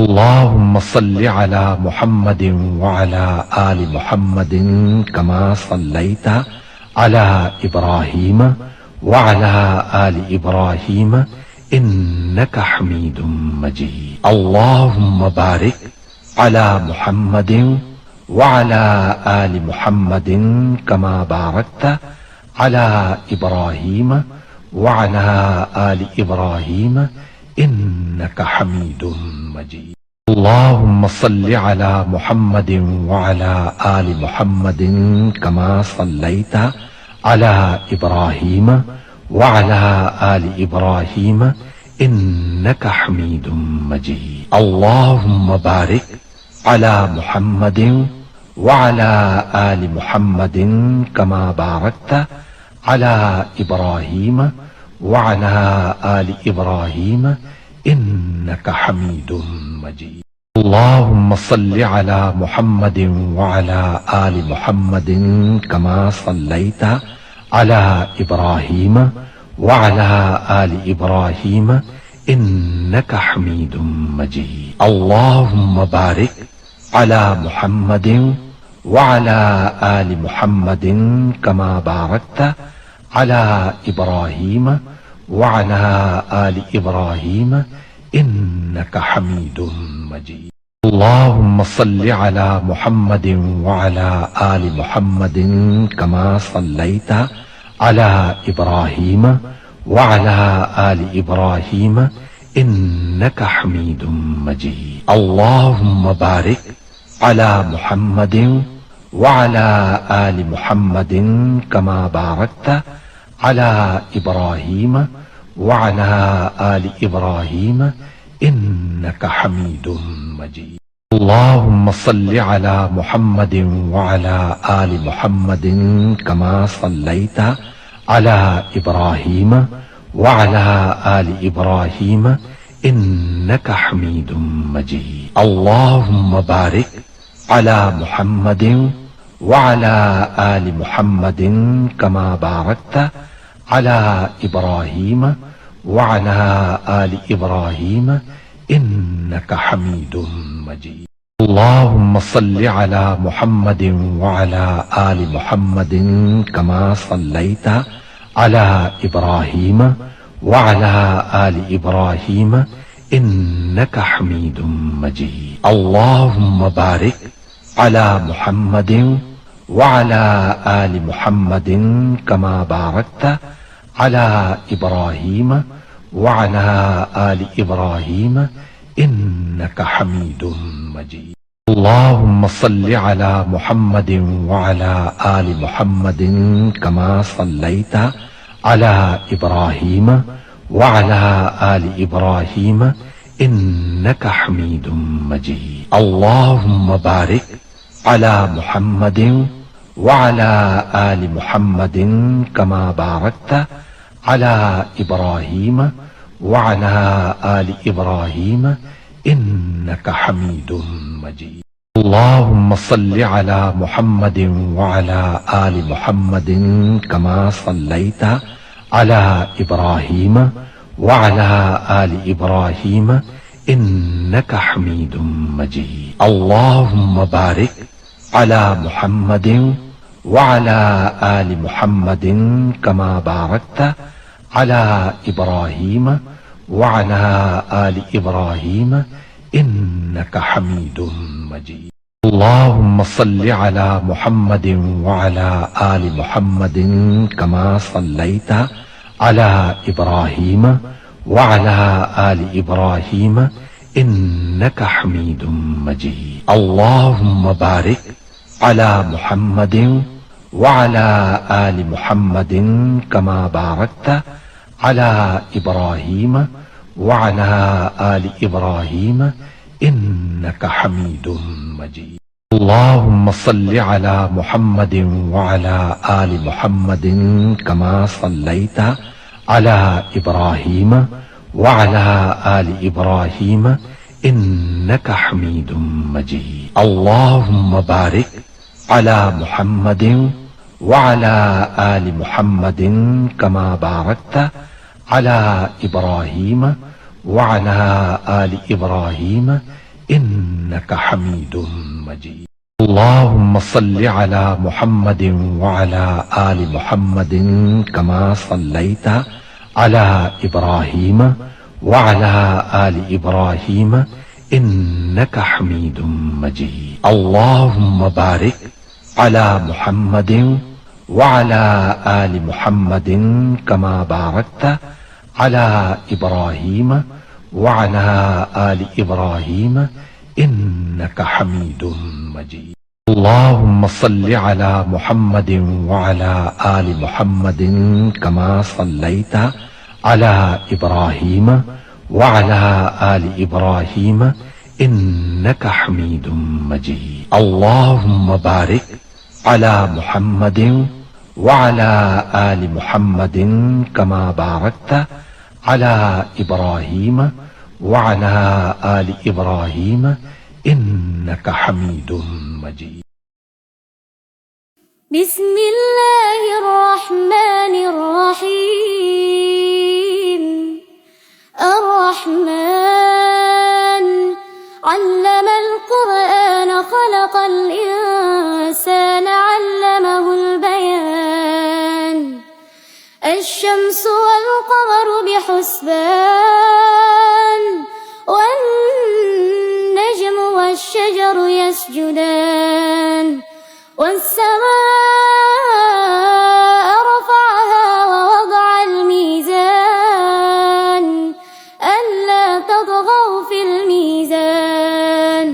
اللهم صل على محمد وعلى آل محمد كما صليت على إبراهيم وعلى آل إبراهيم إنك حميد مجيد. اللهم بارك على محمد وعلى آل محمد كما باركت على إبراهيم وعلى آل إبراهيم إنك حميد مجيد. اللهم صل على محمد وعلى آل محمد كما صليت على إبراهيم وعلى آل إبراهيم إنك حميد مجيد. اللهم بارك على محمد وعلى آل محمد كما باركت على إبراهيم وعلى آل إبراهيم إنك حميد مجيد. اللهم صل على محمد وعلى آل محمد كما صليت على إبراهيم وعلى آل إبراهيم إنك حميد مجيد. اللهم بارك على محمد وعلى آل محمد كما باركت على إبراهيم وعلى آل إبراهيم إنك حميد مجيد. اللهم صل على محمد وعلى آل محمد كما صليت على إبراهيم وعلى آل إبراهيم إنك حميد مجيد. اللهم بارك على محمد وعلى آل محمد كما باركت على إبراهيم وعلى آل إبراهيم إنك حميد مجيد. اللهم صل على محمد وعلى آل محمد كما صليت على إبراهيم وعلى آل إبراهيم إنك حميد مجيد. اللهم بارك على محمد وعلى آل محمد كما باركت على إبراهيم وعلى آل إبراهيم إنك حميد مجيد. اللهم صل على محمد وعلى آل محمد كما صليت على إبراهيم وعلى آل إبراهيم إنك حميد مجيد. اللهم بارك على محمد وعلى آل محمد كما باركت على إبراهيم وعلى آل إبراهيم إنك حميد مجيد. اللهم صل على محمد وعلى آل محمد كما صليت على إبراهيم وعلى آل إبراهيم إنك حميد مجيد. اللهم بارك على محمد وعلى آل محمد كما باركت على إبراهيم وعلى آل إبراهيم إنك حميد مجيد. اللهم صل على محمد وعلى آل محمد كما صليت على إبراهيم وعلى آل إبراهيم إنك حميد مجيد. اللهم بارك على محمد وعلى آل محمد كما باركت على إبراهيم وعلى آل إبراهيم إنك حميد مجيد. اللهم صل على محمد وعلى آل محمد كما صليت على إبراهيم وعلى آل إبراهيم إنك حميد مجيد. اللهم بارك على محمد وعلى آل محمد كما باركت على إبراهيم وعلى آل إبراهيم إنك حميد مجيد. اللهم صل على محمد وعلى آل محمد كما صليت على إبراهيم وعلى آل إبراهيم إنك حميد مجيد. اللهم بارك على محمد وعلى آل محمد كما باركت على إبراهيم وعلى آل إبراهيم إنك حميد مجيد. اللهم صل على محمد وعلى آل محمد كما صليت على إبراهيم وعلى آل إبراهيم إنك حميد مجيد. اللهم بارك على محمد وعلى آل محمد كما باركت على إبراهيم وعلى آل إبراهيم إنك حميد مجيد. اللهم صل على محمد وعلى آل محمد كما صليت على إبراهيم وعلى آل إبراهيم إنك حميد مجيد. اللهم بارك على محمد وعلى آل محمد كما باركت على إبراهيم وعلى آل إبراهيم إنك حميد مجيد. بسم الله الرحمن الرحيم. الرحمن علم القرآن خلق الإنسان علمه البيان. الشمس والقمر بحسبان والنجم والشجر يسجدان. والسماء رفعها ووضع الميزان ألا تطغوا في الميزان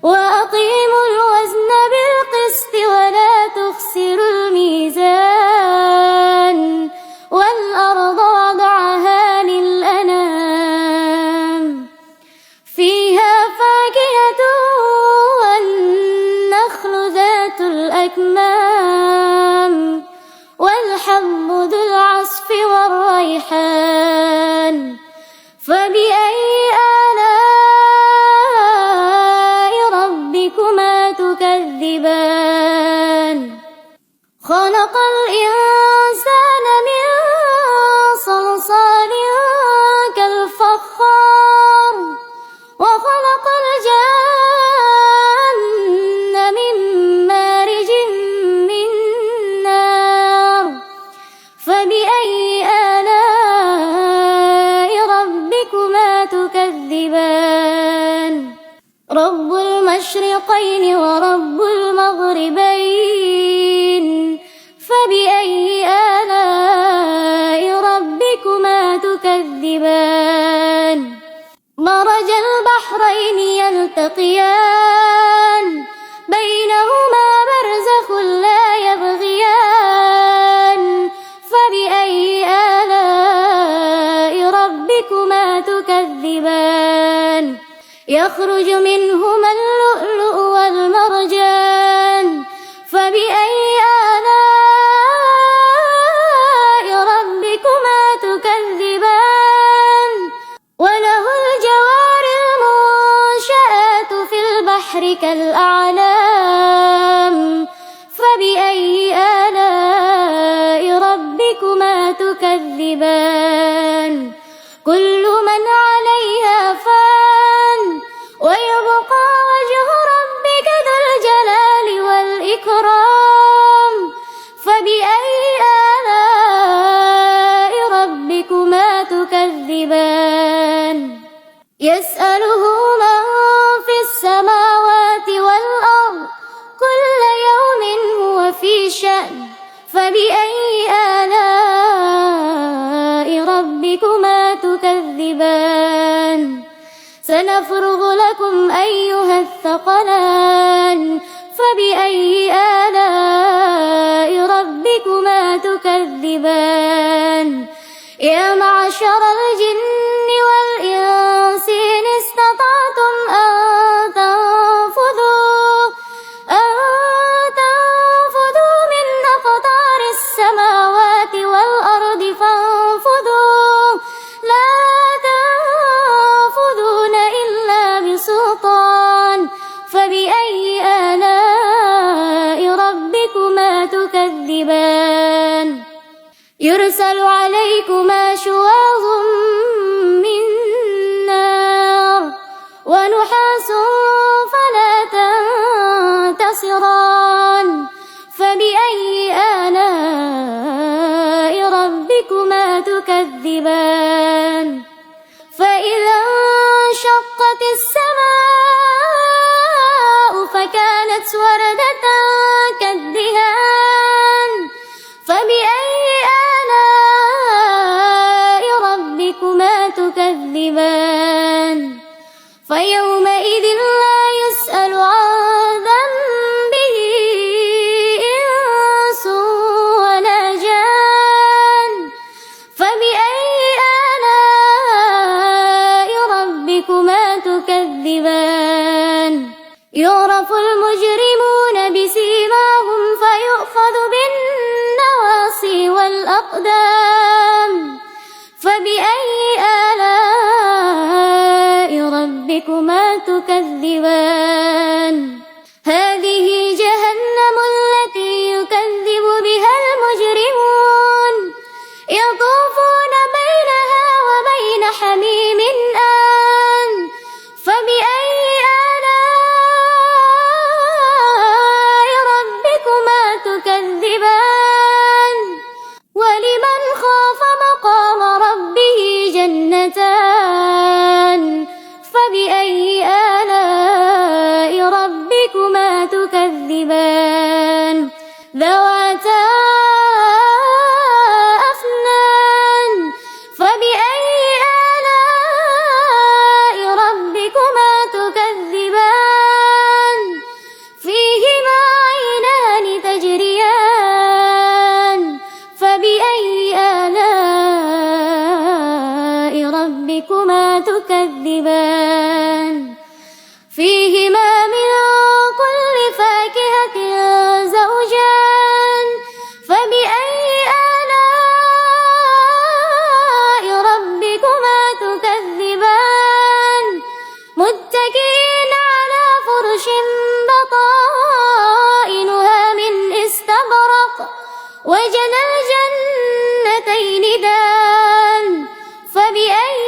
وأقيموا الوزن بالقسط ولا تخسروا الميزان. والأرض وضعها للأنام فيها فاكهة والنخل ذات الأكمام والحب ذو العصف والريحان. فبأي آلاء ربكما تكذبان. خلق الإنسان من صلصال كالفخار وخلق الجن من مارج من نار. فبأي آلاء ربكما تكذبان. رب المشرقين ورب المغربين. فبأي آلاء ربكما تكذبان. مرج البحرين يلتقيان بينهما برزخ لا يبغيان. فبأي آلاء ربكما تكذبان. يخرج منهما اللؤلؤ والمرجان. فبأي آلاء ربكما تكذبان. وله الجوار المنشآت في البحر كالأعلام. فبأي آلاء ربكما تكذبان. كل من عليها فان ويبقى وجه ربك ذو الجلال والإكرام. فبأي آلاء ربكما تكذبان. يسأله من في السماوات والأرض كل يوم هو في شأن. فبأي آلاء ربكما تكذبان. سنفرغ لكم أيها الثقلان. فبأي آلاء ربكما تكذبان. يا معشر الجن والإنس إن استطعتم أن تنفذوا من أقطار السماوات والأرض فانفذوا. لا تنفذون إلا بسلطان. فبأي آلاء ربكما تكذبان. يرسل عليكما شواظ من نار ونحاس فلا تنتصران فبأي آلاء ربكما تكذبان فإذا انشقت السماء فكانت وردة كالدهان فبأي آلاء ربكما تكذبان فيومئذ لا يسأل عن ذنبه إنس ولا جان فبأي آلاء ربكما تكذبان يعرف المجرمون بسيماهم فيؤخذ بالنواصي والأقدام فبأي آلاء ربكما تكذبان هذه جهنم التي يكذب بها المجرمون يطوفون بينها وبين حميم آن فبأي آلاء ربكما تكذبان ولمن خاف مقام ربه جنتان فبأي آلاء ربكما تكذبان ذواتا أفنان فبأي آلاء ربكما تكذبان فيهما عينان تجريان فبأي آلاء ربكما تكذبان فيهما من كل فاكهة زوجان فبأي آلاء ربكما تكذبان متكئين على فرش بطائنها من استبرق وجنى الجنتين دان فبأي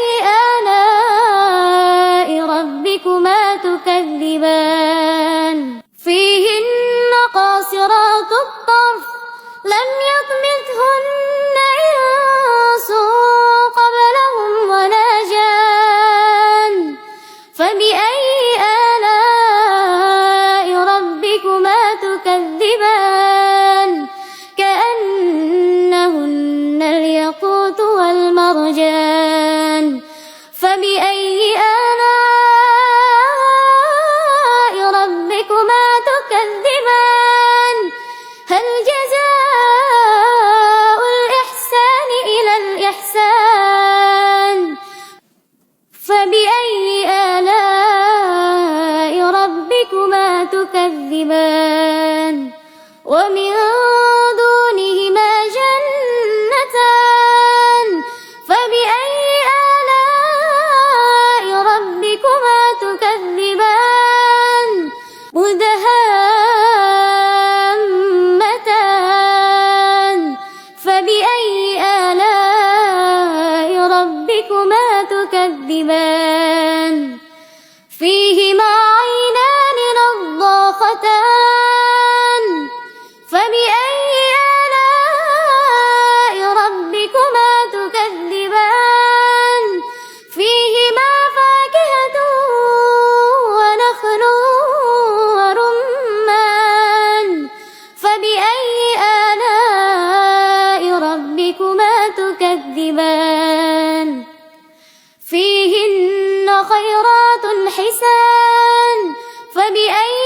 آلاء ربكما تكذبان فيهن قاصرات الطرف لم يطمثهن إنس قبلهم ولا جان فبأي آلاء ربكما تكذبان كأنهن الياقوت والمرجان فبأي آلاء ربكما تكذبان هل جزاء الإحسان إلى الإحسان فبأي آلاء ربكما تكذبان ومن دونهما جنتان فبأي آلاء ربكما تكذبان مدهامتان فبأي آلاء ربكما تكذبان فيهما عينان نضاختان فبأي آلاء ربكما تكذبان فيهما فاكهة ونخل ورمان فبأي آلاء ربكما تكذبان فيهن خيرات حسان فبأي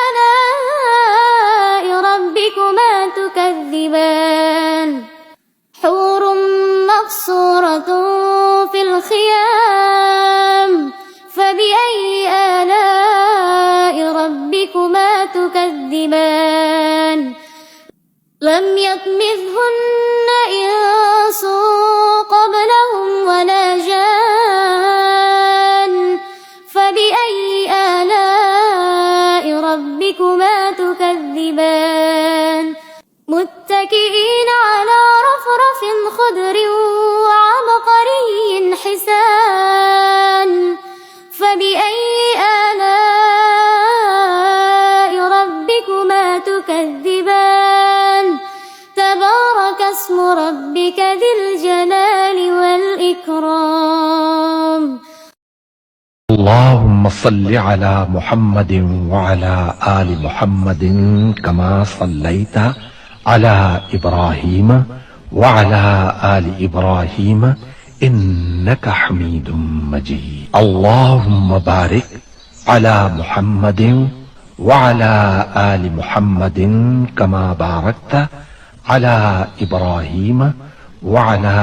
آلاء ربكما تكذبان حور مقصورة في الخيام فبأي آلاء ربكما تكذبان لم يطمثهن إنس قبلهم ولا جان فبأي آلاء ربكما تكذبان متكئين على رفرف خضر وعبقري حسان فبأي آلاء صل على محمد وعلى آل محمد كما صليت على إبراهيم وعلى آل إبراهيم إنك حميد مجيد اللهم بارك على محمد وعلى آل محمد كما باركت على إبراهيم وعلى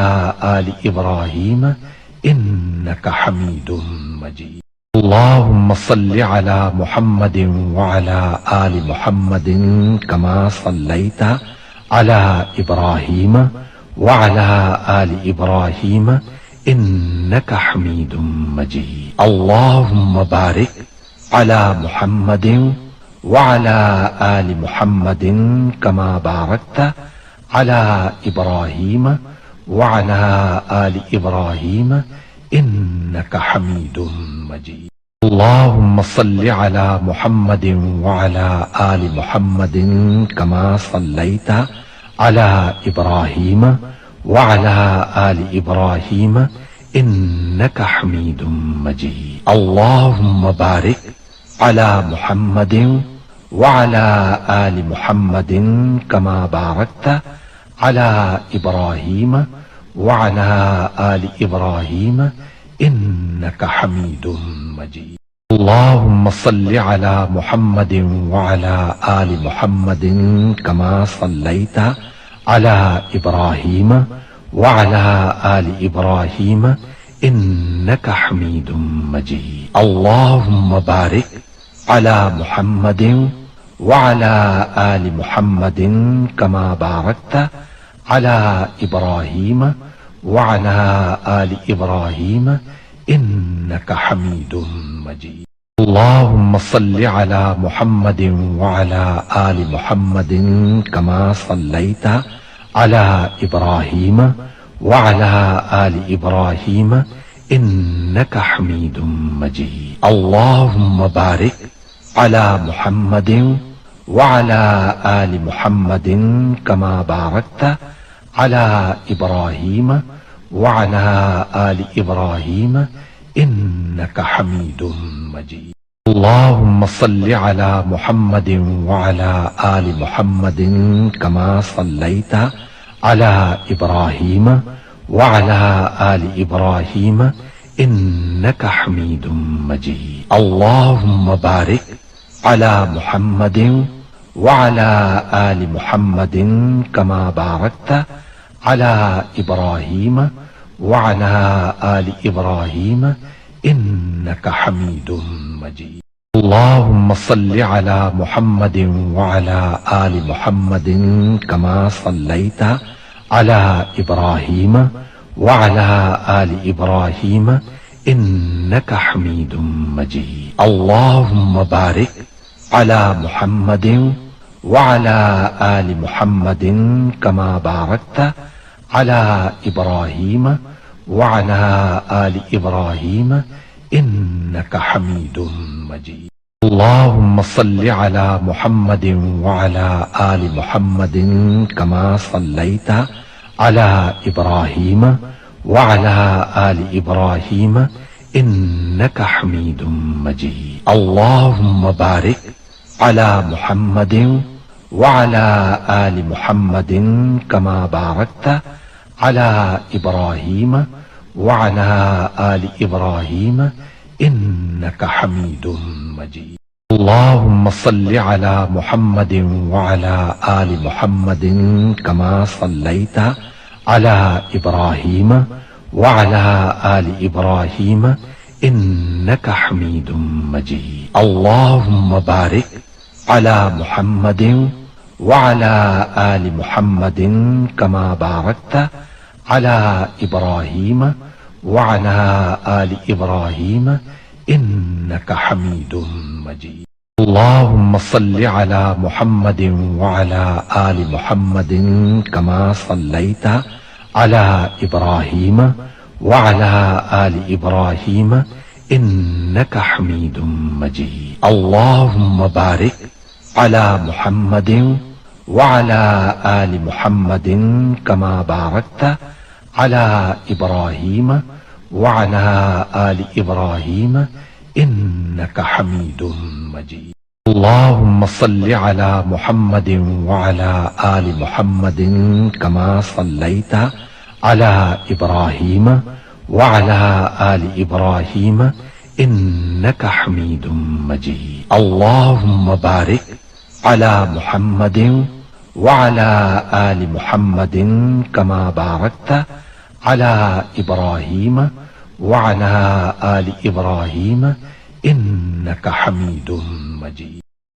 آل إبراهيم إنك حميد مجيد اللهم صل على محمد وعلى آل محمد كما صليت على إبراهيم وعلى آل إبراهيم إنك حميد مجيد اللهم بارك على محمد وعلى آل محمد كما باركت على إبراهيم وعلى آل إبراهيم إنك حميد مجيد اللهم صل على محمد وعلى آل محمد كما صليت على إبراهيم وعلى آل إبراهيم إنك حميد مجيد اللهم بارك على محمد وعلى آل محمد كما باركت على إبراهيم وعلى آل إبراهيم إنك حميد مجيد اللهم صل على محمد وعلى آل محمد كما صليت على إبراهيم وعلى آل إبراهيم إنك حميد مجيد اللهم بارك على محمد وعلى آل محمد كما باركت على إبراهيم وعلى آل إبراهيم إنك حميد مجيد اللهم صل على محمد وعلى آل محمد كما صليت على إبراهيم وعلى آل إبراهيم إنك حميد مجيد اللهم بارك على محمد وعلى آل محمد كما باركت على إبراهيم وعلى آل إبراهيم إنك حميد مجيد اللهم صل على محمد وعلى آل محمد كما صليت على إبراهيم وعلى آل إبراهيم إنك حميد مجيد اللهم بارك على محمد وعلى آل محمد كما باركت على إبراهيم وعلى آل إبراهيم إنك حميد مجيد اللهم صل على محمد وعلى آل محمد كما صليت على إبراهيم وعلى آل إبراهيم إنك حميد مجيد اللهم بارك على محمد وعلى آل محمد كما باركت على إبراهيم وعلى آل إبراهيم إنك حميد مجيد اللهم صل على محمد وعلى آل محمد كما صليت على إبراهيم وعلى آل إبراهيم إنك حميد مجيد اللهم بارك على محمد وعلى آل محمد كما باركت على إبراهيم وعلى آل إبراهيم إنك حميد مجيد اللهم صل على محمد وعلى آل محمد كما صليت على إبراهيم وعلى آل إبراهيم إنك حميد مجيد اللهم بارك على محمد وعلى آل محمد كما باركت على إبراهيم وعلى آل إبراهيم إنك حميد مجيد اللهم صل على محمد وعلى آل محمد كما صليت على إبراهيم وعلى آل إبراهيم إنك حميد مجيد اللهم بارك على محمد وعلى آل محمد كما باركت على إبراهيم وعلى آل إبراهيم إنك حميد مجيد. اللهم صل على محمد وعلى آل محمد كما صليت على إبراهيم وعلى آل إبراهيم إنك حميد مجيد. اللهم بارك على محمد وعلى آل محمد كما باركت على إبراهيم وعلى آل إبراهيم إنك حميد مجيد.